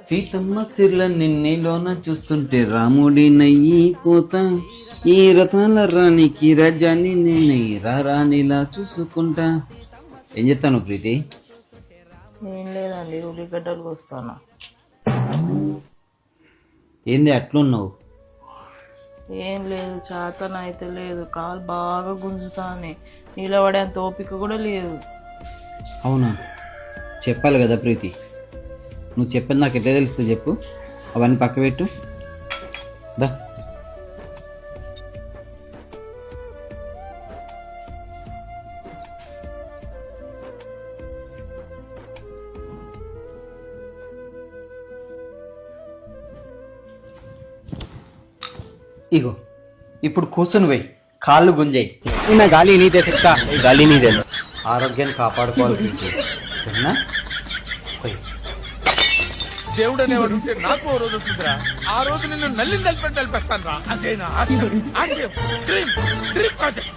సీతమ్మ సిర్ల నిన్నెలోన చూస్తుంటే రాముడి నయ్యి కోత ఈ రత్నాల రాణికి రాజాన్ని నిన్నై రాణిలా చూసుకుంటా. ఏం చెప్తాను ప్రీతి? ఏం లేదండి, ఉల్లిగడ్డలు కోస్తాను. ఏంది అట్లున్నావు? ఏం లేదు, చేతన అయితే లేదు, కాలు బాగా గుంజుతాని, నిలబడేంత ఓపిక కూడా లేదు. అవునా? చెప్పాలి కదా ప్రీతి, నువ్వు చెప్పేది నాకు ఎట్లా తెలుస్తుంది చెప్పు. అవన్నీ పక్క పెట్టు దా. ఇగో ఇప్పుడు కూర్చుని పోయి కాళ్ళు గుంజాయి. నా గాలి నీదే చెప్తా, గాలి నీదే. ఆరోగ్యాన్ని కాపాడుకోవాలి ప్రీతి, సరేనా? పోయి. దేవుడు అనేవాడు ఉంటే నాకు ఓ రోజు వస్తుందిరా. ఆ రోజు నిన్ను నల్లి నలిపి నలిపేస్తాను రా. అదేనా ఆశయం, ఆశయం, డ్రీమ్, డ్రీమ్ ప్రాజెక్ట్.